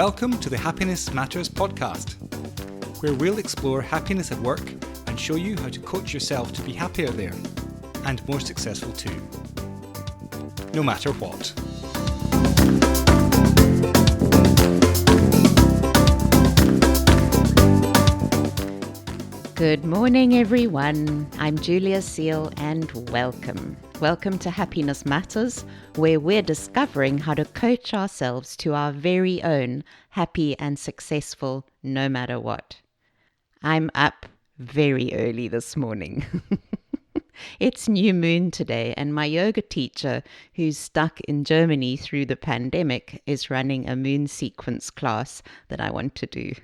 Welcome to the Happiness Matters podcast, where we'll explore happiness at work and show you how to coach yourself to be happier there and more successful too, no matter what. Good morning, everyone. I'm Julia Seal and welcome. Welcome to Happiness Matters, where we're discovering how to coach ourselves to our very own happy and successful no matter what. I'm up very early this morning. It's new moon today, and my yoga teacher, who's stuck in Germany through the pandemic, is running a moon sequence class that I want to do.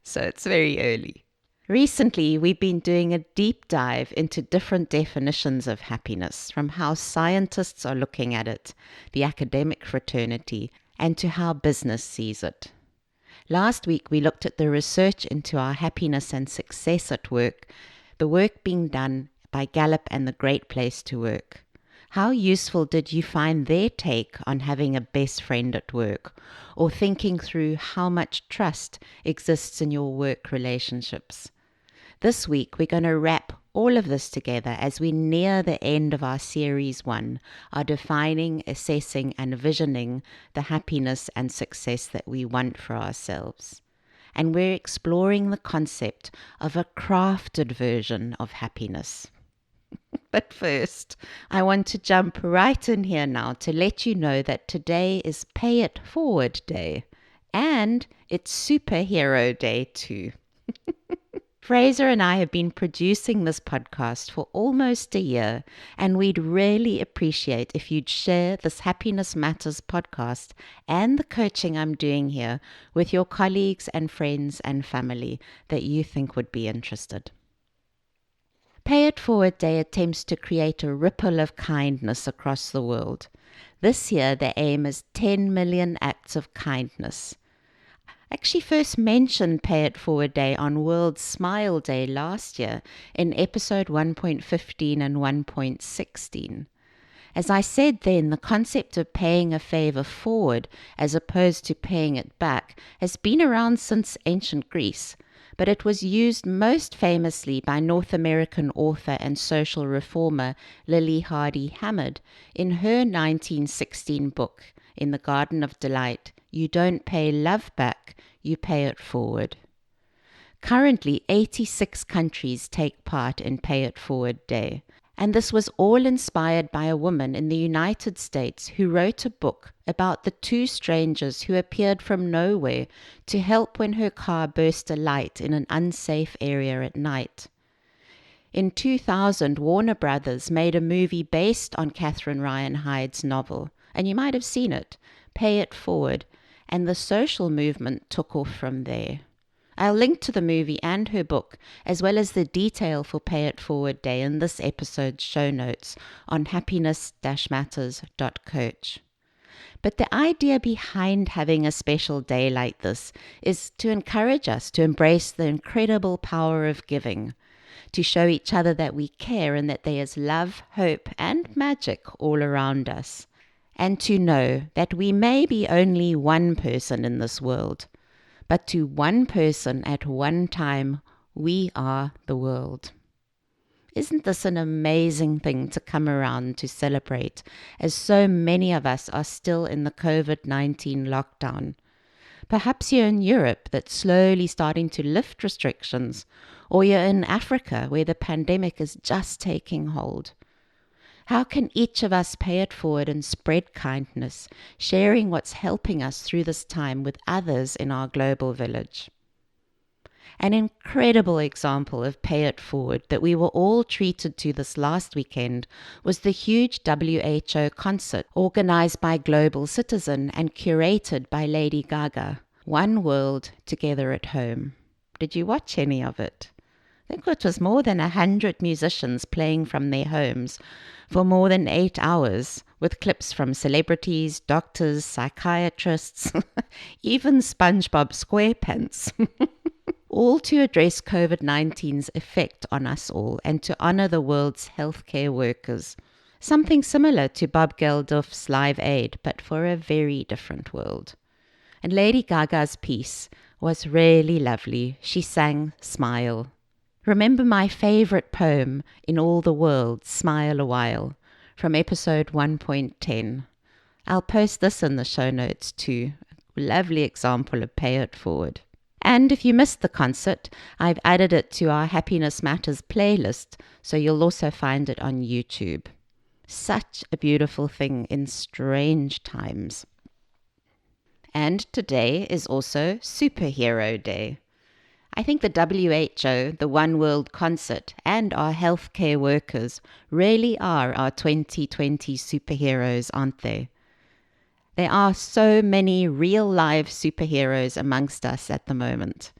So it's very early. Recently, we've been doing a deep dive into different definitions of happiness, from how scientists are looking at it, the academic fraternity, and to how business sees it. Last week, we looked at the research into our happiness and success at work, the work being done by Gallup and the Great Place to Work. How useful did you find their take on having a best friend at work, or thinking through how much trust exists in your work relationships? This week, we're going to wrap all of this together as we near the end of our Series 1, our defining, assessing, and visioning the happiness and success that we want for ourselves. And we're exploring the concept of a crafted version of happiness. But first, I want to jump right in here now to let you know that today is Pay It Forward Day, and it's Superhero Day too. Fraser and I have been producing this podcast for almost a year, and we'd really appreciate if you'd share this Happiness Matters podcast and the coaching I'm doing here with your colleagues and friends and family that you think would be interested. Pay It Forward Day attempts to create a ripple of kindness across the world. This year, the aim is 10 million acts of kindness. I actually first mentioned Pay It Forward Day on World Smile Day last year in episode 1.15 and 1.16. As I said then, the concept of paying a favor forward as opposed to paying it back has been around since ancient Greece, but it was used most famously by North American author and social reformer Lily Hardy Hammond in her 1916 book, In the Garden of Delight, You Don't Pay Love Back, You Pay It Forward. Currently, 86 countries take part in Pay It Forward Day, and this was all inspired by a woman in the United States who wrote a book about the two strangers who appeared from nowhere to help when her car burst a light in an unsafe area at night. In 2000, Warner Brothers made a movie based on Catherine Ryan Hyde's novel, and you might have seen it, Pay It Forward, and the social movement took off from there. I'll link to the movie and her book, as well as the detail for Pay It Forward Day in this episode's show notes on Happiness-Matters.coach. But the idea behind having a special day like this is to encourage us to embrace the incredible power of giving, to show each other that we care and that there is love, hope, and magic all around us, and to know that we may be only one person in this world, but to one person at one time, we are the world. Isn't this an amazing thing to come around to celebrate, as so many of us are still in the COVID-19 lockdown? Perhaps you're in Europe that's slowly starting to lift restrictions, or you're in Africa where the pandemic is just taking hold. How can each of us pay it forward and spread kindness, sharing what's helping us through this time with others in our global village? An incredible example of Pay It Forward that we were all treated to this last weekend was the huge WHO concert organized by Global Citizen and curated by Lady Gaga, One World Together at Home. Did you watch any of it? I think it was more than 100 musicians playing from their homes for more than 8 hours, with clips from celebrities, doctors, psychiatrists, even SpongeBob SquarePants, all to address COVID-19's effect on us all and to honor the world's healthcare workers. Something similar to Bob Geldof's Live Aid, but for a very different world. And Lady Gaga's piece was really lovely. She sang Smile. Remember my favorite poem in all the world, Smile a While, from episode 1.10. I'll post this in the show notes too. Lovely example of pay it forward. And if you missed the concert, I've added it to our Happiness Matters playlist, so you'll also find it on YouTube. Such a beautiful thing in strange times. And today is also Superhero Day. I think the WHO, the One World Concert, and our healthcare workers really are our 2020 superheroes, aren't they? There are so many real-life superheroes amongst us at the moment.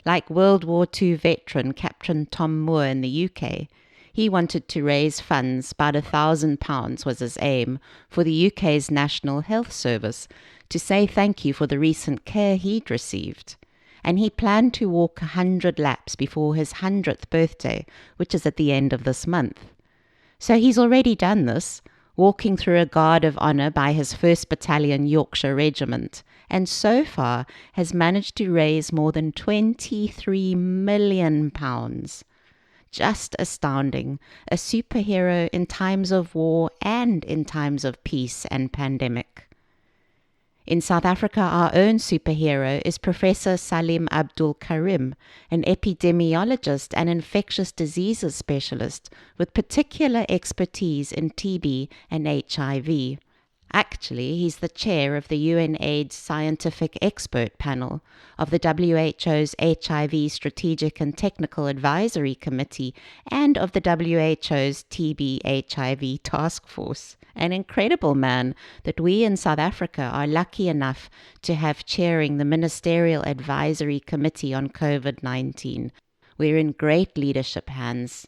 Like World War II veteran Captain Tom Moore in the UK. He wanted to raise funds, about £1,000 was his aim, for the UK's National Health Service to say thank you for the recent care he'd received. And he planned to walk 100 laps before his 100th birthday, which is at the end of this month. So he's already done this, walking through a guard of honour by his 1st Battalion Yorkshire Regiment, and so far has managed to raise more than £23 million. Just astounding. A superhero in times of war and in times of peace and pandemic. In South Africa, our own superhero is Professor Salim Abdul Karim, an epidemiologist and infectious diseases specialist with particular expertise in TB and HIV. Actually, he's the chair of the UNAIDS Scientific Expert Panel, of the WHO's HIV Strategic and Technical Advisory Committee, and of the WHO's TB/HIV Task Force. An incredible man that we in South Africa are lucky enough to have chairing the Ministerial Advisory Committee on COVID-19. We're in great leadership hands.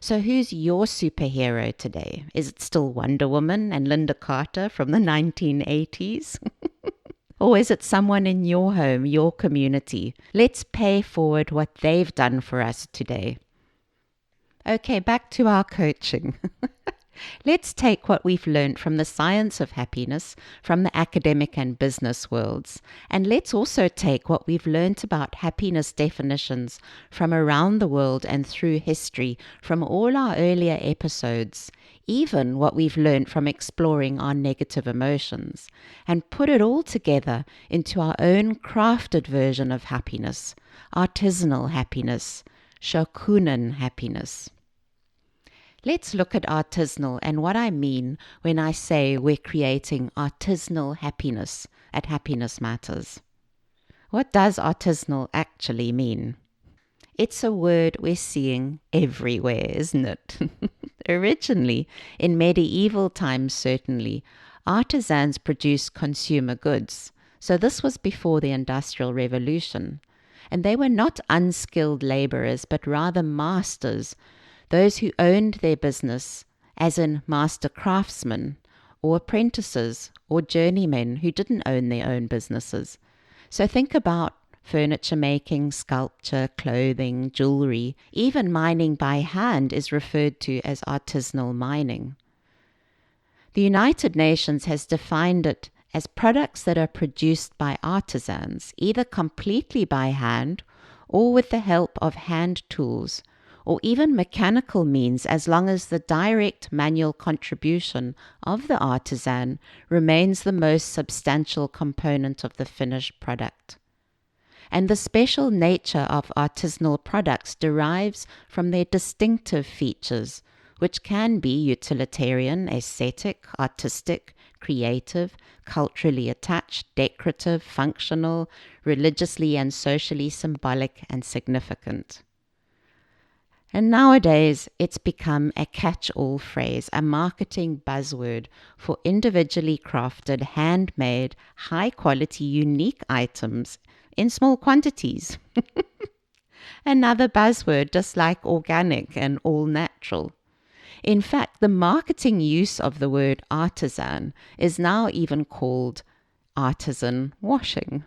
So who's your superhero today? Is it still Wonder Woman and Linda Carter from the 1980s? Or is it someone in your home, your community? Let's pay forward what they've done for us today. Okay, back to our coaching. Let's take what we've learned from the science of happiness, from the academic and business worlds, and let's also take what we've learned about happiness definitions from around the world and through history, from all our earlier episodes, even what we've learned from exploring our negative emotions, and put it all together into our own crafted version of happiness, artisanal happiness, Shokunin happiness. Let's look at artisanal and what I mean when I say we're creating artisanal happiness at Happiness Matters. What does artisanal actually mean? It's a word we're seeing everywhere, isn't it? Originally, in medieval times certainly, artisans produced consumer goods. So this was before the Industrial Revolution. And they were not unskilled laborers, but rather masters, those who owned their business, as in master craftsmen, or apprentices, or journeymen who didn't own their own businesses. So think about furniture making, sculpture, clothing, jewelry. Even mining by hand is referred to as artisanal mining. The United Nations has defined it as products that are produced by artisans, either completely by hand or with the help of hand tools, or even mechanical means, as long as the direct manual contribution of the artisan remains the most substantial component of the finished product. And the special nature of artisanal products derives from their distinctive features, which can be utilitarian, aesthetic, artistic, creative, culturally attached, decorative, functional, religiously and socially symbolic, and significant. And nowadays, it's become a catch-all phrase, a marketing buzzword for individually crafted, handmade, high-quality, unique items in small quantities. Another buzzword, just like organic and all natural. In fact, the marketing use of the word artisan is now even called artisan washing.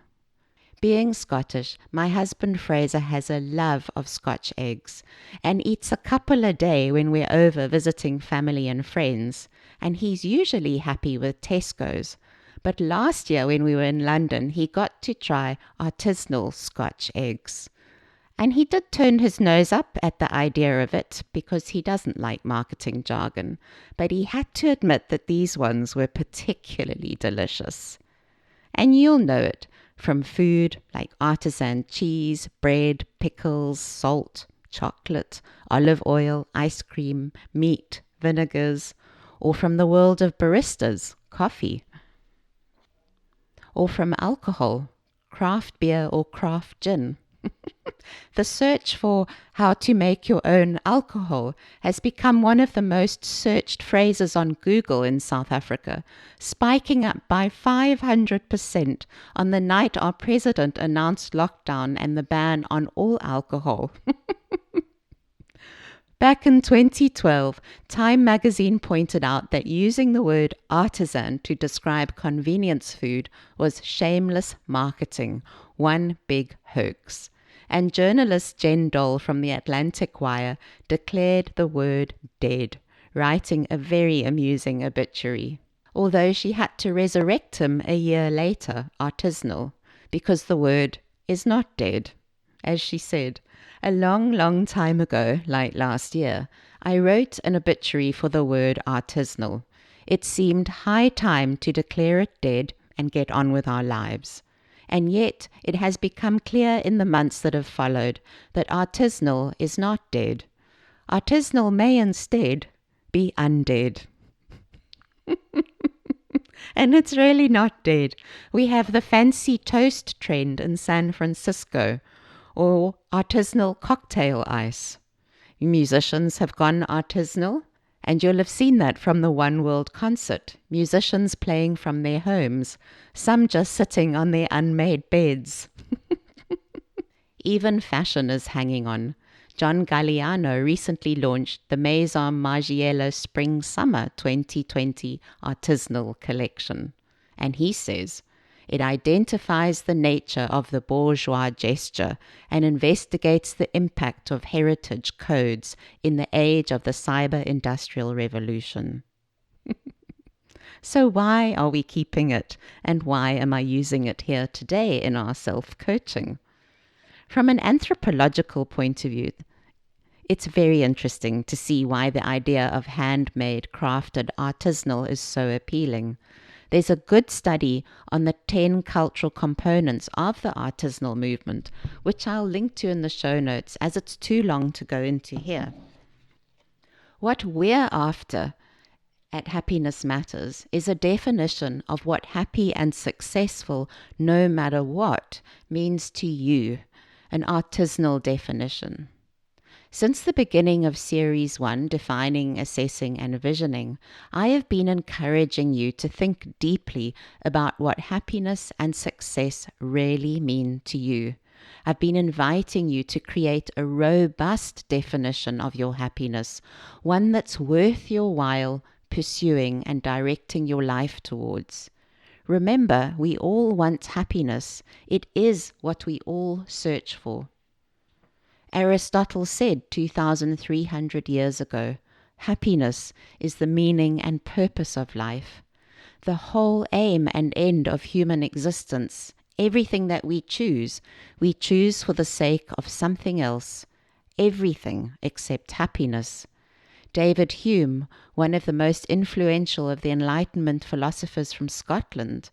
Being Scottish, my husband Fraser has a love of Scotch eggs and eats a couple a day when we're over visiting family and friends, and he's usually happy with Tesco's. But last year when we were in London, he got to try artisanal Scotch eggs. And he did turn his nose up at the idea of it because he doesn't like marketing jargon. But he had to admit that these ones were particularly delicious. And you'll know it from food like artisan cheese, bread, pickles, salt, chocolate, olive oil, ice cream, meat, vinegars, or from the world of baristas, coffee, or from alcohol, craft beer or craft gin. The search for how to make your own alcohol has become one of the most searched phrases on Google in South Africa, spiking up by 500% on the night our president announced lockdown and the ban on all alcohol. Back in 2012, Time magazine pointed out that using the word artisan to describe convenience food was shameless marketing, one big hoax. And journalist Jen Dole from the Atlantic Wire declared the word dead, writing a very amusing obituary. Although she had to resurrect him a year later, artisanal, because the word is not dead. As she said, a long, long time ago, like last year, I wrote an obituary for the word artisanal. It seemed high time to declare it dead and get on with our lives. And yet it has become clear in the months that have followed that artisanal is not dead. Artisanal may instead be undead. And it's really not dead. We have the fancy toast trend in San Francisco, or artisanal cocktail ice. Musicians have gone artisanal, and you'll have seen that from the One World concert. Musicians playing from their homes, some just sitting on their unmade beds. Even fashion is hanging on. John Galliano recently launched the Maison Margiela Spring-Summer 2020 artisanal collection. And he says, it identifies the nature of the bourgeois gesture and investigates the impact of heritage codes in the age of the cyber-industrial revolution. So why are we keeping it, and why am I using it here today in our self-coaching? From an anthropological point of view, it's very interesting to see why the idea of handmade, crafted, artisanal is so appealing. There's a good study on the 10 cultural components of the artisanal movement, which I'll link to in the show notes as it's too long to go into here. What we're after at Happiness Matters is a definition of what happy and successful, no matter what, means to you, an artisanal definition. Since the beginning of Series 1, Defining, Assessing and Visioning, I have been encouraging you to think deeply about what happiness and success really mean to you. I've been inviting you to create a robust definition of your happiness, one that's worth your while pursuing and directing your life towards. Remember, we all want happiness. It is what we all search for. Aristotle said 2,300 years ago, happiness is the meaning and purpose of life. The whole aim and end of human existence, everything that we choose for the sake of something else, everything except happiness. David Hume, one of the most influential of the Enlightenment philosophers from Scotland,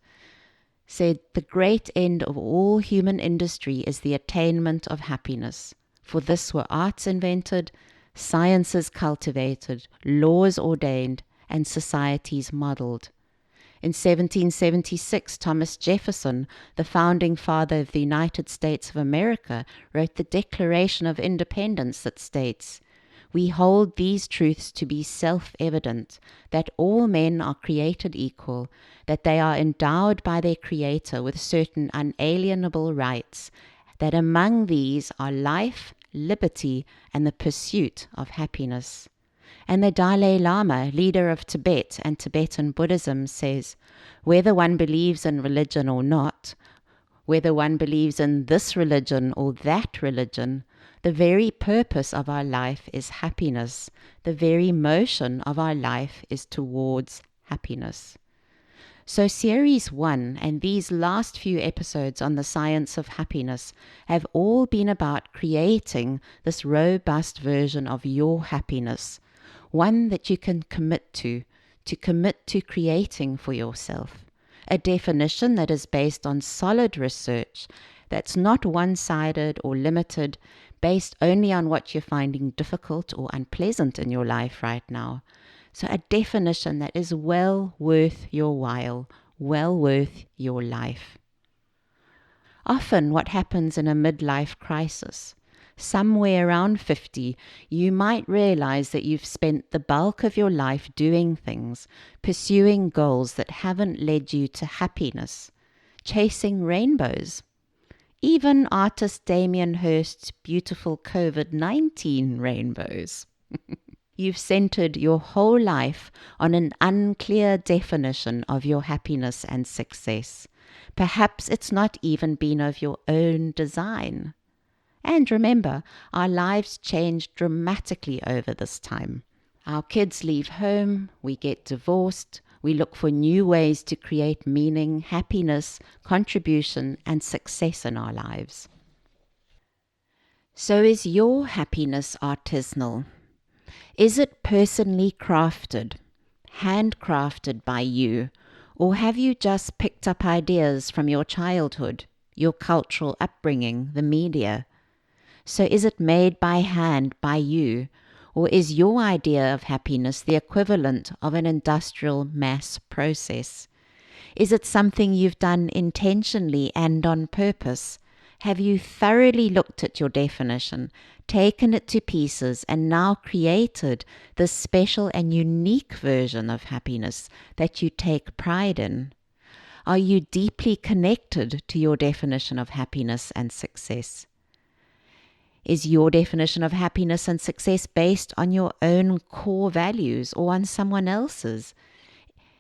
said the great end of all human industry is the attainment of happiness. For this were arts invented, sciences cultivated, laws ordained, and societies modeled. In 1776, Thomas Jefferson, the founding father of the United States of America, wrote the Declaration of Independence that states, "We hold these truths to be self-evident, that all men are created equal, that they are endowed by their Creator with certain unalienable rights, that among these are life, liberty, and the pursuit of happiness." And the Dalai Lama, leader of Tibet and Tibetan Buddhism, says, whether one believes in religion or not, whether one believes in this religion or that religion, the very purpose of our life is happiness. The very motion of our life is towards happiness. So Series 1 and these last few episodes on the science of happiness have all been about creating this robust version of your happiness, one that you can commit to creating for yourself. A definition that is based on solid research, that's not one-sided or limited, based only on what you're finding difficult or unpleasant in your life right now. So a definition that is well worth your while, well worth your life. Often what happens in a midlife crisis, somewhere around 50, you might realize that you've spent the bulk of your life doing things, pursuing goals that haven't led you to happiness, chasing rainbows. Even artist Damien Hirst's beautiful COVID-19 rainbows. You've centered your whole life on an unclear definition of your happiness and success. Perhaps it's not even been of your own design. And remember, our lives change dramatically over this time. Our kids leave home, we get divorced, we look for new ways to create meaning, happiness, contribution, and success in our lives. So is your happiness artisanal? Is it personally crafted, handcrafted by you, or have you just picked up ideas from your childhood, your cultural upbringing, the media? So is it made by hand by you, or is your idea of happiness the equivalent of an industrial mass process? Is it something you've done intentionally and on purpose? Have you thoroughly looked at your definition, taken it to pieces, and now created this special and unique version of happiness that you take pride in? Are you deeply connected to your definition of happiness and success? Is your definition of happiness and success based on your own core values or on someone else's?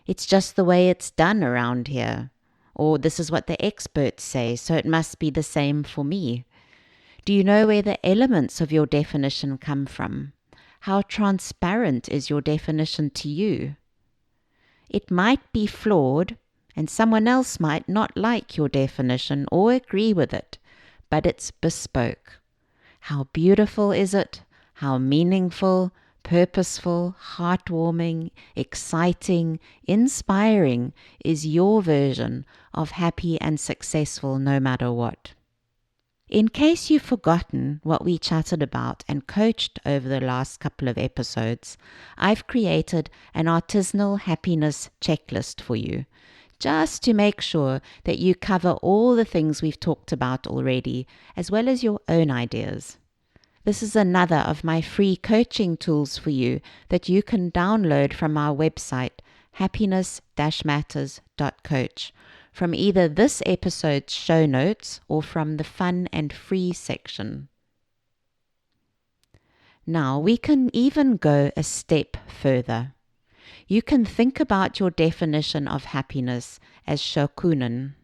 It's just the way it's done around here. Or this is what the experts say, so it must be the same for me. Do you know where the elements of your definition come from? How transparent is your definition to you? It might be flawed, and someone else might not like your definition or agree with it, but it's bespoke. How beautiful is it? How meaningful, purposeful, heartwarming, exciting, inspiring is your version of happy and successful no matter what? In case you've forgotten what we chatted about and coached over the last couple of episodes, I've created an artisanal happiness checklist for you, just to make sure that you cover all the things we've talked about already, as well as your own ideas. This is another of my free coaching tools for you that you can download from our website, Happiness-Matters.coach, from either this episode's show notes or from the fun and free section. Now, we can even go a step further. You can think about your definition of happiness as shokunin.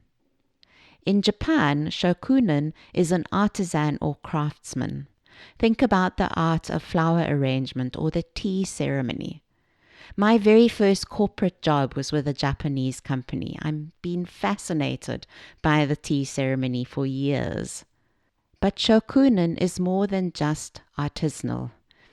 In Japan, shokunin is an artisan or craftsman. Think about the art of flower arrangement or the tea ceremony. My very first corporate job was with a Japanese company. I've been fascinated by the tea ceremony for years. But shokunin is more than just artisanal.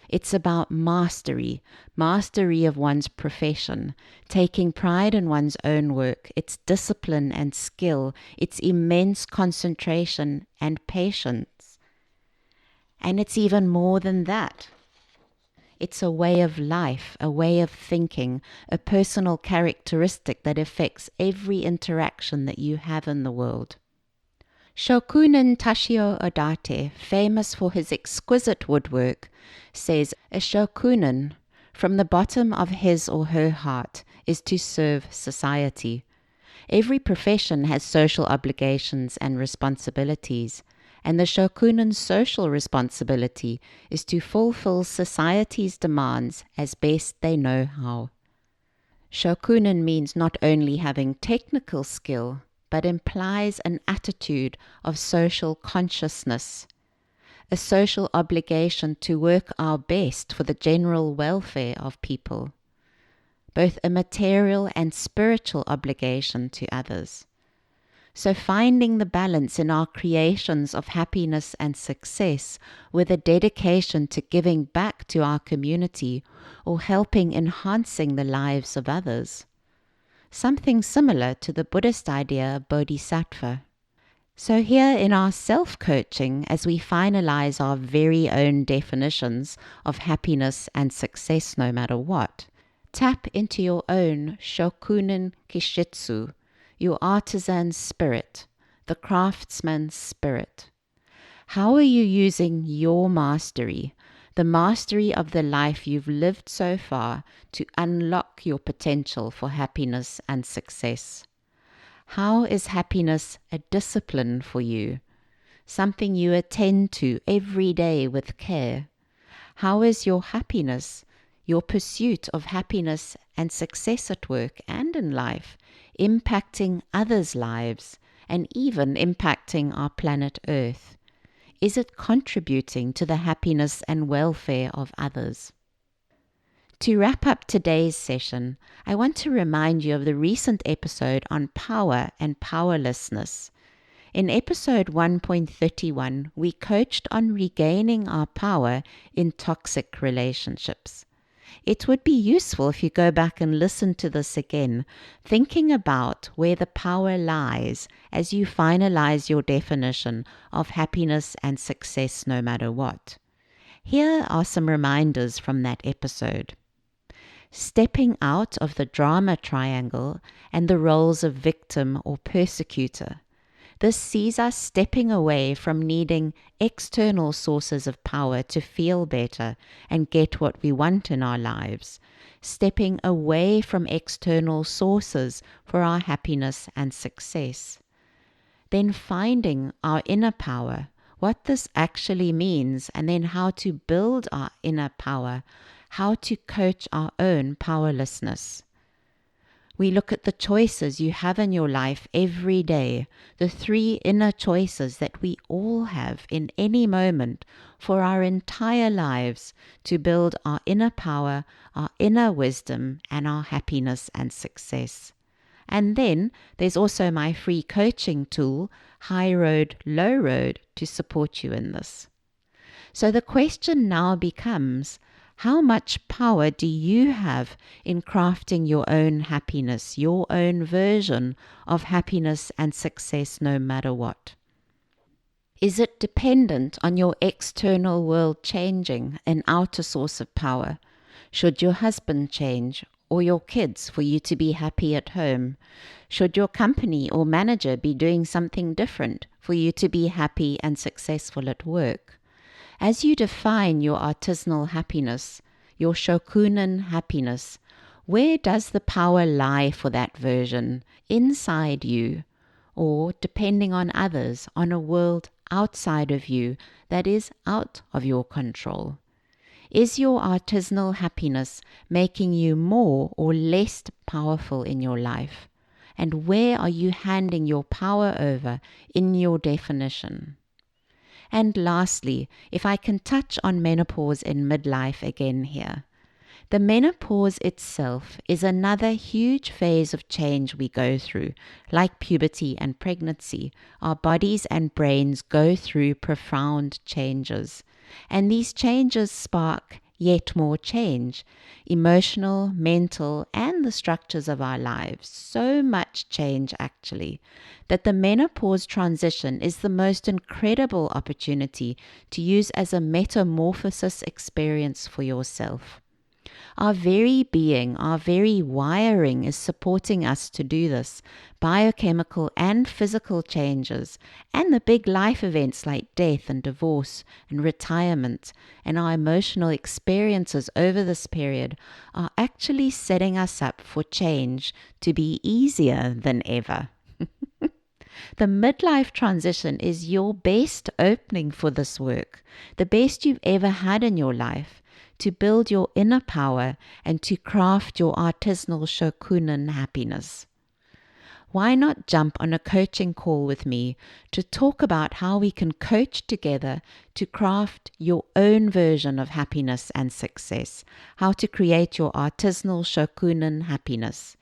It's about mastery of one's profession, taking pride in one's own work, its discipline and skill, its immense concentration and patience. And it's even more than that. It's a way of life, a way of thinking, a personal characteristic that affects every interaction that you have in the world. Shokunin Tashio Odate, famous for his exquisite woodwork, says a shokunin, from the bottom of his or her heart, is to serve society. Every profession has social obligations and responsibilities, and the shokunin's social responsibility is to fulfill society's demands as best they know how. Shokunin means not only having technical skill, but implies an attitude of social consciousness, a social obligation to work our best for the general welfare of people. both a material and spiritual obligation to others. So finding the balance in our creations of happiness and success with a dedication to giving back to our community or helping enhancing the lives of others. Something similar to the Buddhist idea of bodhisattva. So here in our self-coaching, as we finalize our very own definitions of happiness and success no matter what, tap into your own Shokunin Kishitsu, your artisan spirit, the craftsman's spirit. How are you using your mastery, the mastery of the life you've lived so far, to unlock your potential for happiness and success? How is happiness a discipline for you, something you attend to every day with care? How is your happiness, your pursuit of happiness and success at work and in life, impacting others' lives and even impacting our planet Earth? Is it contributing to the happiness and welfare of others? To wrap up today's session, I want to remind you of the recent episode on power and powerlessness. In episode 1.31, we coached on regaining our power in toxic relationships. It would be useful if you go back and listen to this again, thinking about where the power lies as you finalize your definition of happiness and success no matter what. Here are some reminders from that episode. Stepping out of the drama triangle and the roles of victim or persecutor. This sees us stepping away from needing external sources of power to feel better and get what we want in our lives, stepping away from external sources for our happiness and success. Then finding our inner power, what this actually means, and then how to build our inner power, how to coach our own powerlessness. We look at the choices you have in your life every day, the 3 inner choices that we all have in any moment for our entire lives to build our inner power, our inner wisdom, and our happiness and success. And then there's also my free coaching tool, High Road, Low Road, to support you in this. So the question now becomes, how much power do you have in crafting your own happiness, your own version of happiness and success no matter what? Is it dependent on your external world changing, an outer source of power? Should your husband change or your kids for you to be happy at home? Should your company or manager be doing something different for you to be happy and successful at work? As you define your artisanal happiness, your Shokunin happiness, where does the power lie for that version? Inside you, or depending on others, on a world outside of you that is out of your control? Is your artisanal happiness making you more or less powerful in your life? And where are you handing your power over in your definition? And lastly, if I can touch on menopause in midlife again here. The menopause itself is another huge phase of change we go through. Like puberty and pregnancy, our bodies and brains go through profound changes. And these changes spark yet more change, emotional, mental, and the structures of our lives. So much change actually, that the menopause transition is the most incredible opportunity to use as a metamorphosis experience for yourself. Our very being, our very wiring is supporting us to do this. Biochemical and physical changes and the big life events like death and divorce and retirement and our emotional experiences over this period are actually setting us up for change to be easier than ever. The midlife transition is your best opening for this work, the best you've ever had in your life, to build your inner power and to craft your artisanal Shokunin happiness. why not jump on a coaching call with me to talk about how we can coach together to craft your own version of happiness and success, how to create your artisanal Shokunin happiness.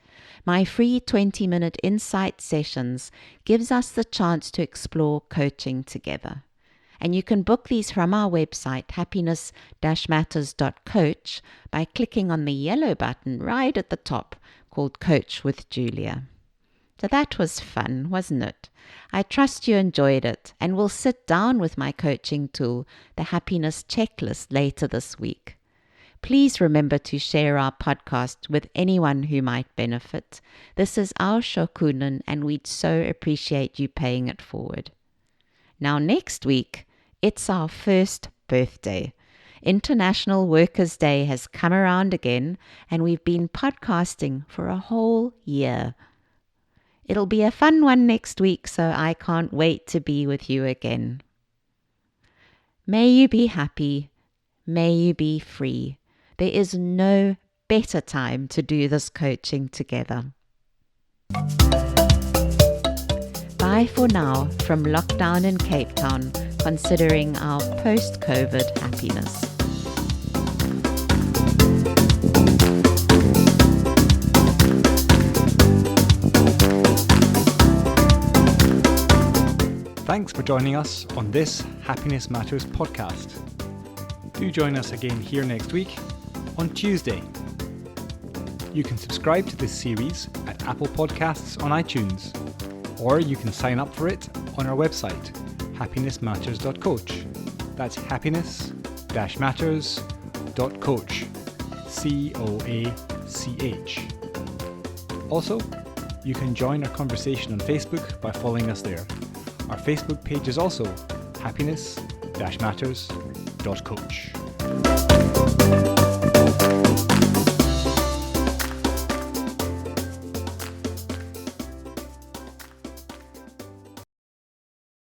My free 20-minute insight sessions gives us the chance to explore coaching together. And you can book these from our website, Happiness-Matters.coach, by clicking on the yellow button right at the top called Coach with Julia. So that was fun, wasn't it? I trust you enjoyed it, and we'll sit down with my coaching tool, the Happiness Checklist, later this week. Please remember to share our podcast with anyone who might benefit. This is our Shokunin, and we'd so appreciate you paying it forward. Now next week, it's our first birthday. International Workers' Day has come around again, and we've been podcasting for a whole year. It'll be a fun one next week, so I can't wait to be with you again. May you be happy. May you be free. There is no better time to do this coaching together. Bye for now from lockdown in Cape Town, considering our post-COVID happiness. Thanks for joining us on this Happiness Matters podcast. Do join us again here next week on Tuesday. You can subscribe to this series at Apple Podcasts on iTunes, or you can sign up for it on our website, Happiness-Matters.coach. That's Happiness-Matters.coach. COACH. Also, you can join our conversation on Facebook by following us there. Our Facebook page is also Happiness-Matters.coach.